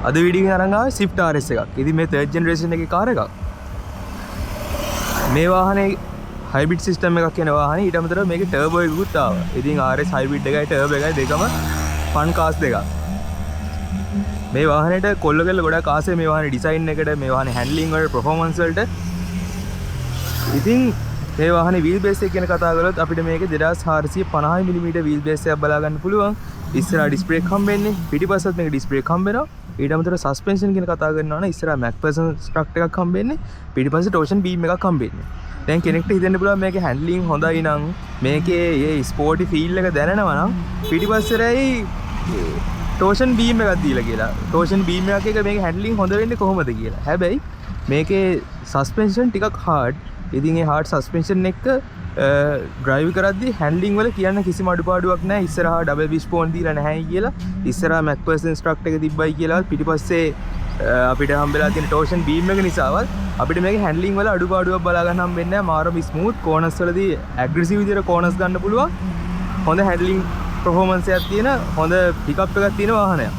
අද වීඩියෝ එකෙන් අරන් ආවේ Swift RS එකක්. ඉතින් මේ 3rd generation එකේ කාර් එකක්. මේ වාහනේ හයිබ්‍රිඩ් සිස්ටම් එකක් කියන වාහනේ ඊට අමතරව මේකේ ටර්බෝ එකකුත් ආවා. ඉතින් RS හයිබ්‍රිඩ් එකයි ටර්බෝ එකයි දෙකම ෆන් කාස් දෙකක්. මේ වාහනේට කොල්ල කරලා ගොඩක් ආසයි මේ වාහනේ ඩිසයින් එකට, මේ වාහනේ හැන්ඩලින් වල, performance වලට. ඉතින් මේ වාහනේ wheel base එක ගැන කතා කරලා අපිට මේකේ 2450 mm wheel base එකක් බලා ගන්න පුළුවන්. ඉස්සරහා ඩිස්ක් බ්‍රේක් හම්බෙන්නේ, පිටිපස්සත් මේක ඩිස්ක් බ්‍රේක් හම්බෙනවා. ඊට අමතරව සස්පෙන්ෂන් ගැන කතා කරනවා නම් ඉස්සරහා MacPherson ස්ට්‍රක්ට් එකක් හම්බෙන්නේ, පිටිපස්සේ torsion beam එකක් හම්බෙන්නේ. දැන් කෙනෙක්ට හිතෙන්න පුළුවන් මේකේ හැන්ඩලින් හොඳයි නම්, මේකේ මේ ස්පෝර්ටි ෆීල් එක දැනෙනවා නම් පිටිපස්සේයි torsion beam එකක් දීලා කියලා. torsion beam එකක් එක මේකේ හැන්ඩලින් හොඳ වෙන්නේ කොහොමද කියලා. හැබැයි මේකේ සස්පෙන්ෂන් ටිකක් hard. ඉතින් මේ hard suspension එක drive කරද්දී handling වල කියන්න කිසිම අඩුපාඩුවක් නැහැ. ඉස්සරහා double wishbone දීලා නැහැ කියලා. ඉස්සරහා MacPherson struct එක තිබ්බයි කියලා පිටිපස්සේ අපිට හම්බෙලා තියෙන torsion beam එක නිසාවත් අපිට මේකේ handling වල අඩුපාඩුවක් බලා ගන්න හම්බෙන්නේ නැහැ. මාරම smooth corners වලදී aggressive විදියට corners ගන්න පුළුවන්. හොඳ handling performance එකක් තියෙන හොඳ pickup එකක් තියෙන වාහනයක්.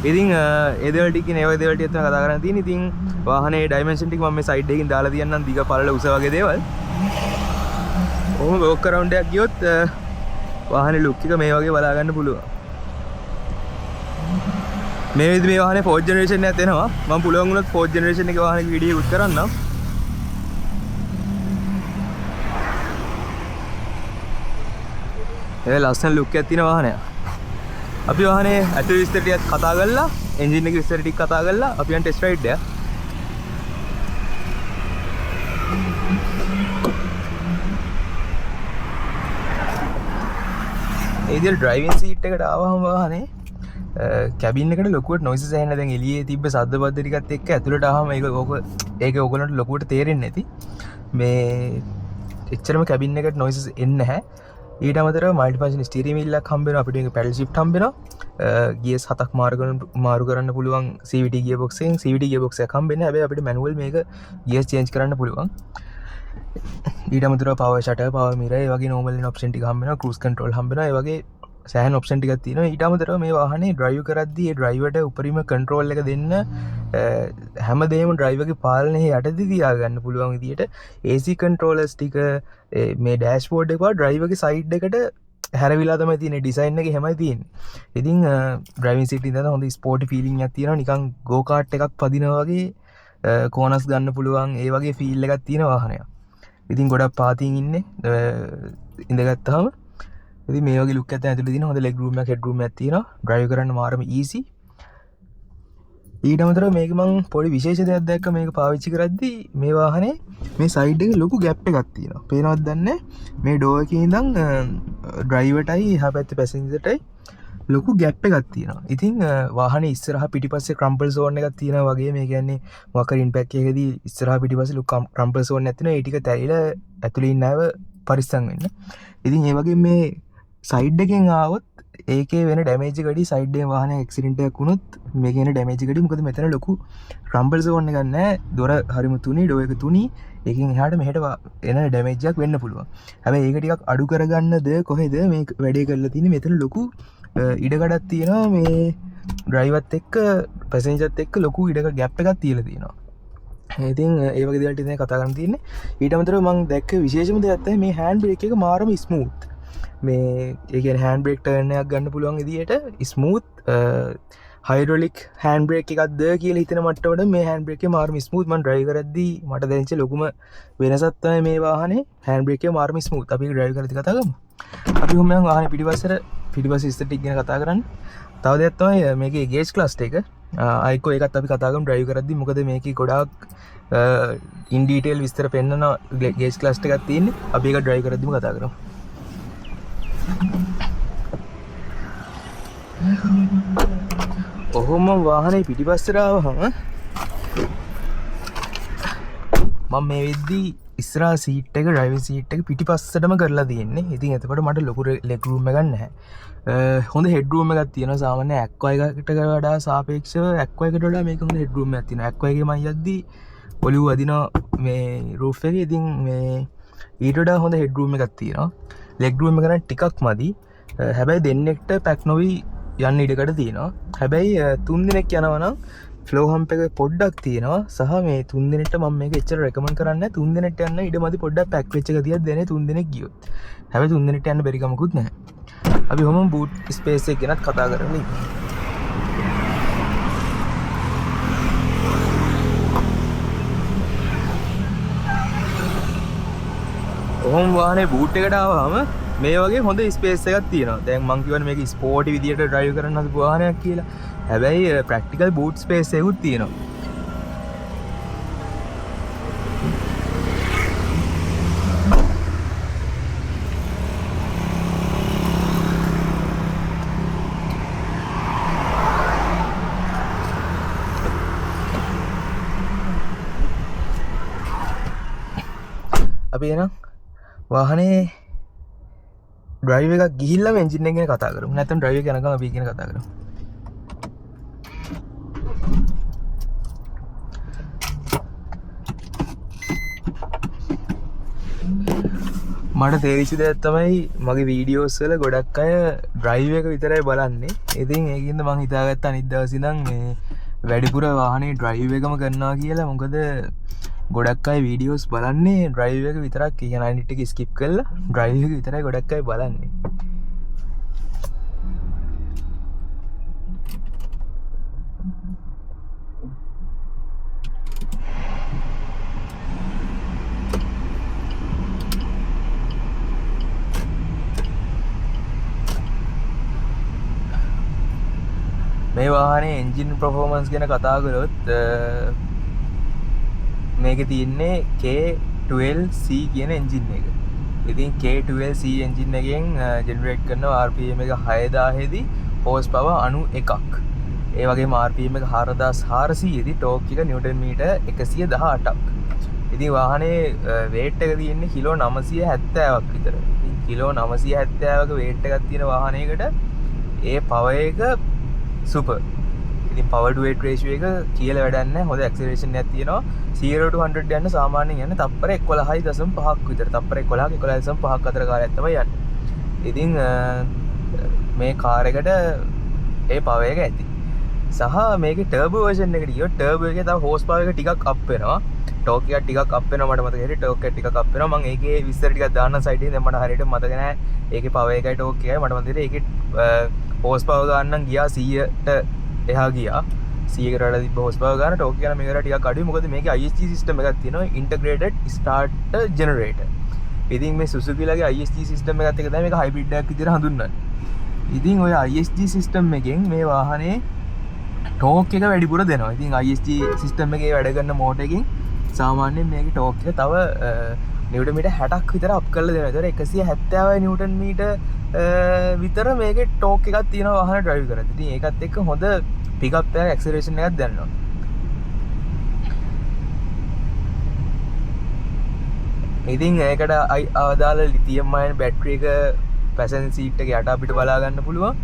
ඉතින් ඒ දේවල් ටික නේ ඔය දේවල් ටික තමයි කතා කරන්න තියෙන්නේ. ඉතින් වාහනේ dimension ටික මම මේ side එකකින් දාලා තියන්නම්, දිග පළල උස වගේ දේවල්. ඔහොම walk around එකක් ගියොත් වාහනේ look එක මේ වගේ බලා ගන්න පුළුවන්. මේ විදිහට මේ වාහනේ 4th generation එකක් එනවා. මම පුළුවන් වුණොත් 4th generation එකේ වාහනේ වීඩියෝ එකක් කරන්නම්. ඒ ලස්සන look එකක් තියෙන වාහනයක්. අපි වාහනේ ඇතුළේ විස්තර ටිකක් කතා කරලා, එන්ජින් එකේ විස්තර ටික කතා කරලා අපි යන ටෙස්ට් රයිඩ් එක. ඒ විදිහට ඩ්‍රයිවිං සීට් එකට ආවම වාහනේ කැබින් එකට ලොකුවට නොයිසස් ඇහෙන්නේ. දැන් එළියේ තිබ්බ ශබ්ද බද්ද ටිකත් එක්ක ඇතුළට ආවම ඒක ඕගොල්ලන්ට ලොකුවට තේරෙන්නේ නැති. මේ එච්චරම කැබින් එකට නොයිසස් එන්නේ නැහැ. ඊට අමතරව මල්ටි ෆන්ක්ෂන් ස්ටීරියර් වීල් එකක් හම්බ වෙනවා. අපිට මේක පැඩල් ෂිෆ්ට් හම්බ වෙනවා. ගියර්ස් 7ක් මාරු කරන්න පුළුවන් CVT ගියර් බොක්ස් එකෙන්. CVT ගියර් බොක්ස් එකක් හම්බ වෙන්නේ. හැබැයි අපිට මැනුවල් මේක ගියර්ස් චේන්ජ් කරන්න පුළුවන්. ඊට අමතරව පවර් ෂටර්, පවර් මිරර්, ඒ වගේ නෝමල් ඔප්ෂන් ටික හම්බ වෙනවා. ක්‍රූස් කන්ට්‍රෝල් හම්බ වෙනවා. ඒ වගේ සෑහෙන ඔප්ෂන් ටිකක් තියෙනවා. ඊට අමතරව මේ වාහනේ ඩ්‍රයිව් කරද්දී ඒ ඩ්‍රයිවර්ට උපරිම කන්ට්‍රෝල් එක දෙන්න හැමදේම ඩ්‍රයිවර්ගේ පාලනයේ යටතේ තියාගන්න පුළුවන් විදියට AC කන්ට්‍රෝලර්ස් ටික මේ ඩෑෂ්බෝඩ් එක පාව ඩ්‍රයිවර්ගේ සයිඩ් එකට හැරවිලා තමයි තියෙන්නේ. ඩිසයින් එක එහෙමයි තියෙන්නේ. ඉතින් ඩ්‍රයිවිං සීට් ඉඳලා හොඳ ස්පෝර්ටි ෆීලිං එකක් තියෙනවා. නිකන් ගෝ කාට් එකක් පදිනවා වගේ කෝනස් ගන්න පුළුවන් ඒ වගේ ෆීල් එකක් තියෙන වාහනයක්. ඉතින් ගොඩක් පාතින් ඉන්නේ ඉඳගත්තාම. ඉතින් මේ වගේ ලුක් එකක් ඇතුළේ තියෙන හොඳ ලෙග් රූම් එකක්, හෙඩ් රූම් එකක් තියෙනවා. ඩ්‍රයිව් කරන්න මාරම ඊසි. ඊට අමතරව මේක මම පොඩි විශේෂ දෙයක් දැක්ක මේක පාවිච්චි කරද්දී මේ වාහනේ මේ සයිඩ් එකේ ලොකු ગેප් එකක් තියෙනවා. පේනවද දන්නේ? මේ ඩෝර් එකේ ඉඳන් ඩ්‍රයිවර්ටයි එහා පැත්තේ පැසෙන්ජර්ටයි ලොකු ગેප් එකක් තියෙනවා. ඉතින් වාහනේ ඉස්සරහා පිටිපස්සේ ක්‍රම්පල් සෝන් එකක් තියෙනවා වගේ. මේ කියන්නේ මොකක් හරි ඉම්පැක්ට් එකකදී ඉස්සරහා පිටිපස්සේ ලොකු ක්‍රම්පල් සෝන් එකක් තියෙනවා. ඒ ටික තැරිලා ඇතුළේ ඉන්න අයව පරිස්සම් වෙන්න. ඉතින් ඒ වගේ මේ සයිඩ් එකෙන් ආවොත් ඒකේ වෙන ඩැමේජ් එක වැඩි. සයිඩ් එකේ වාහනේ ඇක්සිඩන්ට් එකක් වුණොත් මේකේ එන ඩැමේජ් එක වැඩි. මොකද මෙතන ලොකු ක්‍රම්බල් සෝන් එකක් නැහැ. දොර හරිම තුනී, ඩෝ එක තුනී. ඒකෙන් එහාට මෙහෙට එන ඩැමේජ් එකක් වෙන්න පුළුවන්. හැබැයි ඒක ටිකක් අඩු කරගන්නද කොහෙද මේ වැඩේ කරලා තියෙන්නේ. මෙතන ලොකු ඉඩකඩක් තියෙනවා. මේ ඩ්‍රයිවර්ත් එක්ක පැසෙන්ජර්ත් එක්ක ලොකු ඉඩක ગેප් එකක් තියලා තියෙනවා. ඉතින් ඒ වගේ දේවල් ටික කතා කරන්න තියෙන්නේ. ඊට අමතරව මම දැක්ක විශේෂම දෙයක් තමයි මේ හෑන්ඩ් බ්‍රේක් එක මාරම ස්මූත්. මේ ඒ කියන්නේ හෑන්ඩ් බ්‍රේක් ටර්න් එකක් ගන්න පුළුවන් විදියට ස්මූත් හයිඩ්‍රොලික් හෑන්ඩ් බ්‍රේක් එකක්ද කියලා හිතන මට්ටමට මේ හෑන්ඩ් බ්‍රේක් එක මාරම ස්මූත්. මම ඩ්‍රයිව් කරද්දී මට දැනෙච්ච ලොකුම වෙනසක් තමයි මේ වාහනේ හෑන්ඩ් බ්‍රේක් එක මාරම ස්මූත්. අපි ඩ්‍රයිව් කරද්දී කතා කරමු. අපි කොහොමද වාහනේ පිටිපස්සේ ස්ටැටික් ගැන කතා කරන්නේ. තව දෙයක් තමයි මේකේ ගේජ් ක්ලස්ටර් එක. අයිකෝ ඒකත් අපි කතා කරමු ඩ්‍රයිව් කරද්දී. මොකද මේකේ ගොඩාක් ඉන් ඩීටේල් විස්තර පෙන්නන ගේජ් ක්ලස්ටර් එකක් තියෙන්නේ. අපි ඒක ඩ්‍රයිව් කරද්දීම කතා කරමු. ඔහොම වාහනේ පිටිපස්සට ආවහම මම මේ වෙද්දී ඉස්සරහා සීට් එක, ඩ්‍රයිවිං සීට් එක පිටිපස්සටම කරලා තියෙන්නේ. ඉතින් එතකොට මට ලොකු ලෙග් රූම් එකක් නැහැ. හොඳ හෙඩ් රූම් එකක් තියෙනවා. සාමාන්‍ය ඇක්වා එකකට වඩා සාපේක්ෂව ඇක්වා එකට වඩා මේක හොඳ හෙඩ් රූම් එකක් තියෙනවා. ඇක්වා එකේ මම යද්දී ඔලිව් අදිනවා මේ රූෆ් එකේ. ඉතින් මේ ඊට වඩා හොඳ හෙඩ් රූම් එකක් තියෙනවා. ලෙග් රූම් එක නම් ටිකක් මදි. හැබැයි දෙන්නෙක්ට පැක් නොවි යන්න ඉඩකට තියෙනවා. හැබැයි 3 දිනක් යනවා නම් ෆ්ලෝ හම්ප් එක පොඩ්ඩක් තියෙනවා. සහ මේ 3 දිනට මම මේක එච්චර රෙකමන්ඩ් කරන්නේ නැහැ. 3 දිනට යන්න ඉඩ මදි පොඩ්ඩක් පැක් වෙච්ච ගතියක් දෙන්නේ 3 දිනක් ගියොත්. හැබැයි 3 දිනට යන්න බැරි කමකුත් නැහැ. අපි කොහොම බූට් ස්පේස් එක ගැනත් කතා කරමු. කොහොම වාහනේ බූට් එකට ආවම මේ වගේ හොඳ ස්පේස් එකක් තියෙනවා. දැන් මං කියවනේ මේක ස්පෝර්ටි විදියට ඩ්‍රයිව් කරන්න හදපු වාහනයක් කියලා. හැබැයි ප්‍රැක්ටිකල් බූට් ස්පේස් එකකුත් තියෙනවා. අපි එනම් වාහනේ ඩ්‍රයිව් එකක් ගිහිල්ලා එන්ජින් එක ගැන කතා කරමු. නැත්නම් ඩ්‍රයිව් එක යනකම් අපි ගැන කතා කරමු. මට තේරිච්ච දෙයක් තමයි මගේ වීඩියෝස් වල ගොඩක් අය ඩ්‍රයිව් එක විතරයි බලන්නේ. ඉතින් ඒකින්ද මං හිතාගත්තා අනිත් දවසේ ඉඳන් මේ වැඩිපුර වාහනේ ඩ්‍රයිව් එකම කරනවා කියලා. මොකද ගොඩක් අය වීඩියෝස් බලන්නේ ඩ්‍රයිව් එක විතරක්. කියන අනිත් ටික ස්කිප් කරලා ඩ්‍රයිව් එක විතරයි ගොඩක් අය බලන්නේ. මේ වාහනේ එන්ජින් පර්ෆෝමන්ස් ගැන කතා කරොත් මේක තියෙන්නේ K12C කියන එන්ජින් එක. ඉතින් K12C එන්ජින් එකෙන් ජෙනරේට් කරන RPM එක 6000 දී හෝස් පවර් 91ක්. ඒ වගේම RPM එක 4400 දී ටෝක් එක නිව්ටන් මීටර් 118ක්. ඉතින් වාහනේ වේට් එක තියෙන්නේ කිලෝ 970ක් විතර. ඉතින් කිලෝ 970ක වේට් එකක් තියෙන වාහනයකට ඒ පවර් එක සුපර්. ඉතින් power to weight ratio එක කියලා වැඩක් නැහැ. හොඳ acceleration එකක් තියෙනවා. 0 to 100 යන්න සාමාන්‍යයෙන් යන්නේ තප්පර 11.5ක් විතර. තප්පර 11ක 11.5ක් අතර කාලයක් තමයි යන්නේ. ඉතින් මේ කාර් එකට ඒ power එක ඇති. සහ මේකේ turbo version එකට ගියොත් turbo එකේ තව horse power එක ටිකක් up වෙනවා. torque එක ටිකක් up වෙනවා. මට මතක හිටියේ torque එක ටිකක් up වෙනවා. මම ඒකේ විස්තර ටිකක් දාන්න site එකේ. දැන් මට හරියට මතක නැහැ. ඒකේ power එකයි torque එකයි මට මතක හිටියේ ඒකේ හෝස් පවර් ගන්න ගියා 100ට එහා ගියා. 100කට වඩා තිබ්බ හෝස් පවර් ගන්න ටෝක් යන මේකට ටිකක් අඩුයි. මොකද මේකේ ISG සිස්ටම් එකක් තියෙනවා, ඉන්ටග්‍රේටඩ් ස්ටාර්ටර් ජෙනරේටර්. ඉතින් මේ Suzuki ලගේ ISG සිස්ටම් එකත් එක තමයි මේක හයිබ්‍රිඩ් එකක් විදිහට හඳුන්වන්නේ. ඉතින් ඔය ISG සිස්ටම් එකෙන් මේ වාහනේ ටෝක් එක වැඩිපුර දෙනවා. ඉතින් ISG සිස්ටම් එකේ වැඩ කරන මෝටර් එකකින් සාමාන්‍යයෙන් මේකේ ටෝක් එක තව නිව්ටන් මීටර් 60ක් විතර අප් කරලා දෙනවා. ඒතර 170 නිව්ටන් මීටර් විතර මේකේ ටෝක් එකක් තියෙනවා වාහන ඩ්‍රයිව් කරද්දී. ඉතින් ඒකත් එක්ක හොඳ පිකප් එකක් ඇක්සලරේෂන් එකක් දැනෙනවා. ඉතින් ඒකට අදාළ ලිතියම් අයන් බැටරි එක පැසෙන්ජර් සීට් එක යට අපිට බලා ගන්න පුළුවන්.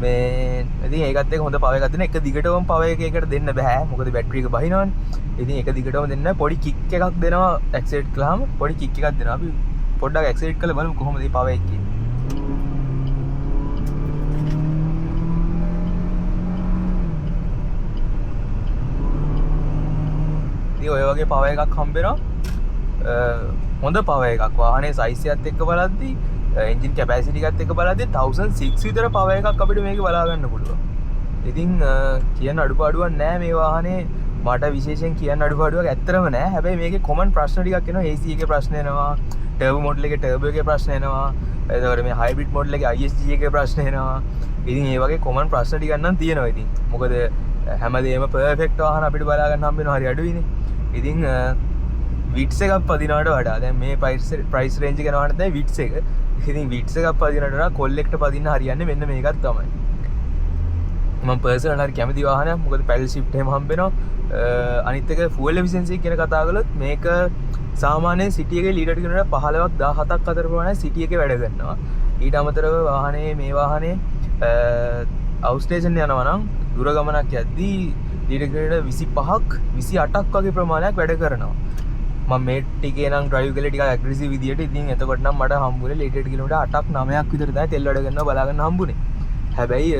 මේ ඉතින් ඒකත් එක්ක හොඳ පවර් එකක් දෙන. එක දිගටම පවර් එකකට දෙන්න බෑ. මොකද බැටරි එක බහිනවනේ. ඉතින් එක දිගටම දෙන්න පොඩි කික් එකක් දෙනවා. ඇක්සලරේට් කළාම පොඩි කික් එකක් දෙනවා. අපි පොඩ්ඩක් ඇක්සලරේට් කරලා බලමු කොහොමද මේ පවර් එක කියන්නේ. ඔය වගේ පවර් එකක් හම්බෙනවා. හොඳ පවර් එකක්. වාහනේ සයිස් එකත් එක්ක බලද්දී එන්ජින් කැපැසිටි එකත් එක්ක බලද්දී 1006 විතර පවර් එකක් අපිට මේකේ බලා ගන්න පුළුවන්. ඉතින් කියන්න අඩුපාඩුවක් නැහැ මේ වාහනේ. මට විශේෂයෙන් කියන්න අඩුපාඩුවක් ඇත්තටම නැහැ. හැබැයි මේකේ කොමන් ප්‍රශ්න ටිකක් එනවා. AC එකේ ප්‍රශ්න එනවා. ටර්බෝ මොඩල් එකේ ටර්බෝ එකේ ප්‍රශ්න එනවා. එතකොට මේ හයිබ්‍රිඩ් මොඩල් එකේ ISG එකේ ප්‍රශ්න එනවා. ඉතින් මේ වගේ කොමන් ප්‍රශ්න ටිකක් නම් තියෙනවා. ඉතින් මොකද හැමදේම පර්ෆෙක්ට් වාහන අපිට බලා ගන්න හම්බ වෙනවා. හරි අඩුයිනේ. ඉතින් විට්ස් එකක් පදිනවට වඩා දැන් මේ ප්‍රයිස් රේන්ජ් එක යනවාට දැන් විට්ස් එක. ඉතින් විට්ස් එකක් පදිනවට වඩා කොල්ලෙක්ට පදින්න හරියන්නේ මෙන්න මේකක් තමයි. මම පර්සනල් හරි කැමති වාහනයක්. මොකද පැඩල් ෂිෆ්ට් එහෙම හම්බ වෙනවා. අනිත් එක ෆුවල් එෆිෂියන්සි ගැන කතා කළොත් මේක සාමාන්‍යයෙන් සිටි එකේ ලීටර් කිලෝමීටර් 15ක් 17ක් අතර ප්‍රමාණය සිටි එකේ වැඩ කරනවා. ඊට අමතරව වාහනේ මේ වාහනේ අවුට් ස්ටේෂන් යනවා නම් දුර ගමනක් යද්දී ලීටර් කිලෝමීටර් 25ක් 28ක් වගේ ප්‍රමාණයක් වැඩ කරනවා. මම මේ ටිකේ නම් ඩ්‍රයිව් කළේ ටිකක් ඇග්‍රෙසිව් විදියට. ඉතින් එතකොට නම් මට හම්බුනේ ලීටර් කිලෝමීටර් 8ක් 9ක් විතර තමයි තෙල් වැඩ ගන්නවා බලා ගන්න හම්බුනේ. හැබැයි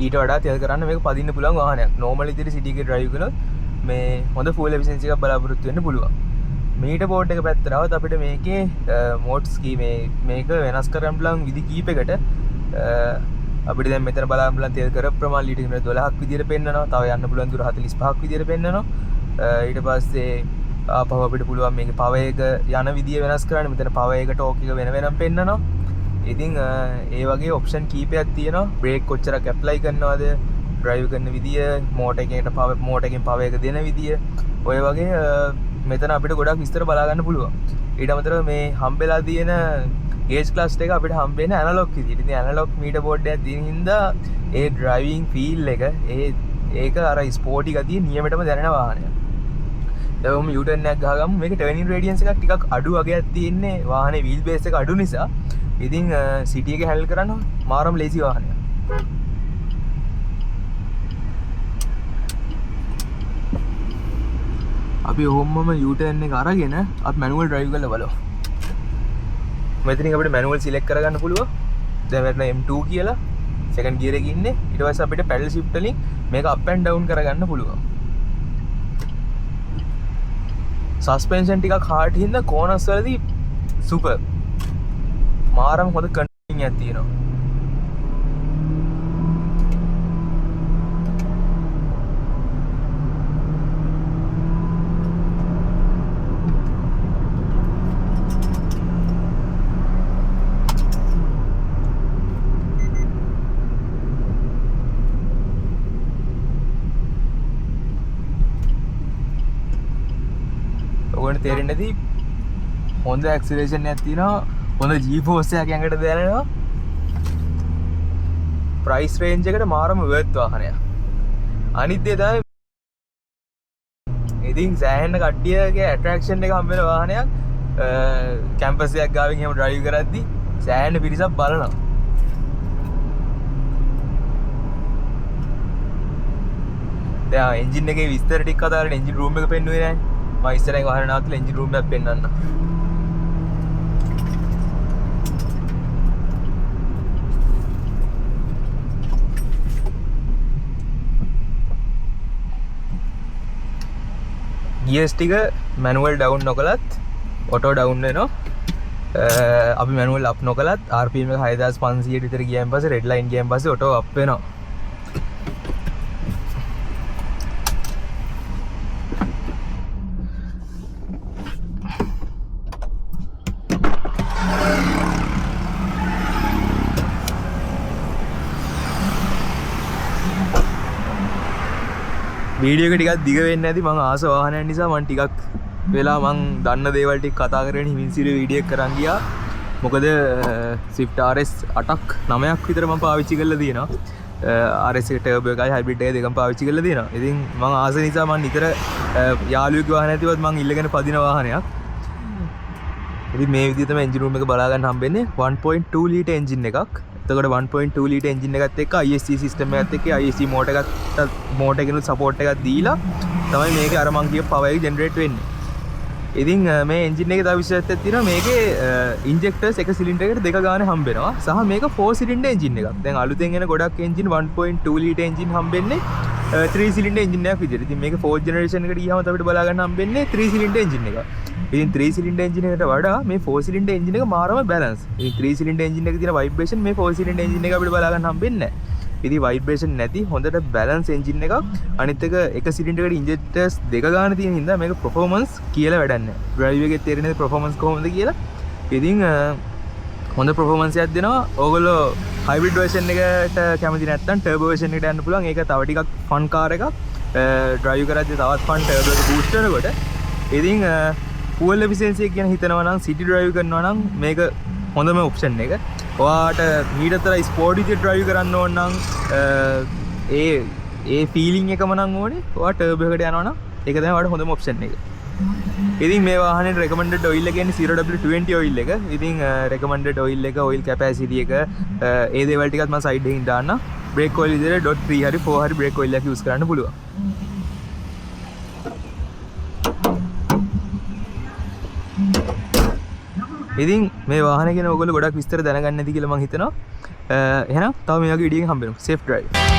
ඊට වඩා තෙල් කරන්න මේක පදින්න පුළුවන් වාහනයක්. නෝමල් ඉදිරි සිටි එකේ ඩ්‍රයිව් කළොත් මේ හොඳ ෆුවල් එෆිෂියන්සි එකක් බලාපොරොත්තු වෙන්න පුළුවන්. මීටර් බෝඩ් එක පැත්තට આવත් අපිට මේකේ මෝඩ්ස් කී මේක වෙනස් කරන්න පුළුවන් විදි කීපයකට අපිට දැන් මෙතන බලන්න පුළුවන් තෙල් කර ප්‍රමාණය ලීටර් 12ක් විදියට පෙන්නනවා. තව යන්න පුළුවන් දුර 45ක් විදියට පෙන්නනවා. ඊට පස්සේ ආපහු අපිට පුළුවන් මේකේ පවර් එක යන විදිය වෙනස් කරන්න. මෙතන පවර් එක ටෝක් එක වෙන වෙනම පෙන්නනවා. ඉතින් ඒ වගේ ඔප්ෂන් කීපයක් තියෙනවා. බ්‍රේක් කොච්චරක් ඇප්ලයි කරනවද, ඩ්‍රයිව් කරන විදිය, මෝටර් එකකට පවර් මෝටර් එකෙන් පවර් එක දෙන විදිය, ඔය වගේ මෙතන අපිට ගොඩක් විස්තර බලා ගන්න පුළුවන්. ඊට අමතරව මේ හම්බෙලා තියෙන ගේජ් ක්ලස්ටර් එක අපිට හම්බෙන්නේ ඇනලොග් විදියට. ඉතින් ඇනලොග් මීටර් බෝඩ් එකක් තියෙන හින්දා ඒ ඩ්‍රයිවිං ෆීල් එක ඒක අර ස්පෝටි ගතිය නියමෙටම දැනෙන වාහනයක්. දැන් මම යූටර්න් එකක් ගහගමු. මේක ටර්නින් රේඩියන්ස් එකක් ටිකක් අඩු වගේක් තියෙන්නේ. වාහනේ වීල් බේස් එක අඩු නිසා. ඉතින් සිටි එක හැන්ඩල් කරන්න මාරම ලේසි වාහනයක්. අපි ඔහොමම යූටර්න් එක අරගෙන අපි මැනුවල් ඩ්‍රයිව් කරලා බලමු. මෙතනින් අපිට මැනුවල් සිලෙක්ට් කරගන්න පුළුවන්. දැන් මෙතන M2 කියලා සෙකන්ඩ් ගියර් එකේ ඉන්නේ. ඊට පස්සේ අපිට පැඩල් shift වලින් මේක up and down කරගන්න පුළුවන්. සස්පෙන්ෂන් ටිකක් හાર્ඩ් හින්දා කෝනර්ස් වලදී සුපර්. මාරම හොඳ කන්ටිනියුස් එකක් තියෙනවා. ඔයගොල්ලන්ට තේරෙන්නේ නැති හොඳ ඇක්සලරේෂන් එකක් තියෙනවා. හොඳ G-force එකක් ඇඟට දැනෙනවා. ප්‍රයිස් රේන්ජ් එකට මාරම වර්ත් වාහනයක්. අනිත් දේ තමයි ඉතින් සෑහෙන කට්ටියගේ ඇට්‍රැක්ෂන් එක හම්බ වෙන වාහනයක්. කැම්පස් එකක් ගාවින් එහෙම ඩ්‍රයිව් කරද්දි සෑහෙන පිරිසක් බලනවා. දැන් එන්ජින් එකේ විස්තර ටික කතා කරලා එන්ජින් රූම් එක පෙන්නුවේ නැහැ. මම ඉස්සරහින් වාහනේ නවත්තලා එන්ජින් රූම් එකක් පෙන්නන්න. ගියර්ස් ටික මැනුවල් ඩවුන් නොකලත් ඔටෝ ඩවුන් වෙනවා. අපි මැනුවල් අප් නොකලත් RPM එක 6500 විතර ගියන් පස්සේ රෙඩ් ලයින් ගියන් පස්සේ ඔටෝ අප් වෙනවා. වීඩියෝ එක ටිකක් දිග වෙන්නේ නැති මම ආස වාහනයක් නිසා මම ටිකක් වෙලා මම දන්න දේවල් ටික කතා කරගෙන හිමින්සිරේ වීඩියෝ එක කරන් ගියා. මොකද Swift RS 8ක් 9ක් විතර මම පාවිච්චි කරලා තියෙනවා. RS එක ටර්බෝ එකයි හයිබ්‍රිඩ් එක දෙකම පාවිච්චි කරලා තියෙනවා. ඉතින් මම ආස නිසා මම නිතර යාළුවෙකුගේ වාහන ඇතිවත් මම ඉල්ලගෙන පදින වාහනයක්. ඉතින් මේ විදිහට තමයි එන්ජින් රූම් එක බලා ගන්න හම්බෙන්නේ. 1.2 ලීටර් එන්ජින් එකක්. එතකොට 1.2 ලීටර් එන්ජින් එකත් එක්ක ISC සිස්ටම් එකත් එක්ක ISC මෝටර් එකකිනුත් සපෝට් එකක් දීලා තමයි මේකේ අර මං කියපු පවර් එක ජෙනරේට් වෙන්නේ. ඉතින් මේ එන්ජින් එකේ තව විශේෂත්වයක් තියෙනවා. මේකේ ඉන්ජෙක්ටර්ස් එක සිලින්ඩර් එකට දෙක ගානේ හම්බෙනවා. සහ මේක 4 සිලින්ඩර් එන්ජින් එකක්. දැන් අලුතෙන් එන ගොඩක් එන්ජින් 1.2 ලීටර් එන්ජින් හම්බෙන්නේ 3 සිලින්ඩර් එන්ජින් එකක් විදියට. ඉතින් මේක 4th ජෙනරේෂන් එකට ගියාම අපිට බලා ගන්න හම්බෙන්නේ 3 සිලින්ඩර් එන්ජින් එකක්. ඉතින් 3 සිලින්ඩර් එන්ජින් එකට වඩා මේ 4 සිලින්ඩර් එන්ජින් එක මාරම බැලන්ස්. ඉතින් 3 සිලින්ඩර් එන්ජින් එකේ තියෙන ভাইබ්‍රේෂන් මේ 4 සිලින්ඩර් එන්ජින් එක අපිට බලා ගන්න හම්බෙන්නේ නැහැ. ඉතින් ভাইබ්‍රේෂන් නැති හොඳට බැලන්ස් එන්ජින් එකක්. අනිත් එක සිලින්ඩර් එකට ඉන්ජෙක්ටර්ස් දෙක ගන්න තියෙන හින්දා මේක performance කියලා වැඩක් නැහැ. ඩ්‍රයිව් එකේ තේරෙන්නේ performance කොහොමද කියලා. ඉතින් හොඳ performance එකක් දෙනවා. ඕගොල්ලෝ hybrid version එකට කැමති නැත්නම් turbo version එකට යන්න පුළුවන්. ඒක තව ටිකක් fun car එකක්. ඩ්‍රයිව් කරද්දී තවත් fun turbo එක boost කරනකොට ඉතින් fuel efficiency එක ගැන හිතනවා නම් city drive කරනවා නම් මේක හොඳම ඔප්ෂන් එක. ඔයාට මීටතර ස්පෝර්ට් විදිහට ඩ්‍රයිව් කරන්න ඕන නම් ඒ ෆීලිං එකම නම් ඕනේ. ඔයා ටර්බෝ එකට යනවා නම් ඒක තමයි ඔයාට හොඳම ඔප්ෂන් එක. ඉතින් මේ වාහනේ recommended oil එක කියන්නේ 0W20 oil එක. ඉතින් recommended oil එක, oil capacity එක ඒ දේවල් ටිකත් මම side එකකින් දාන්න. brake oil විදිහට .3 හරි 4 හරි brake oil එකක් use කරන්න පුළුවන්. ඉතින් මේ වාහනේ ගැන ඔයගොල්ලෝ ගොඩක් විස්තර දැනගන්න ඇති කියලා මම හිතනවා. එහෙනම් තව මේ වගේ විඩියෝ එකකින් හම්බ වෙමු. Safe drive.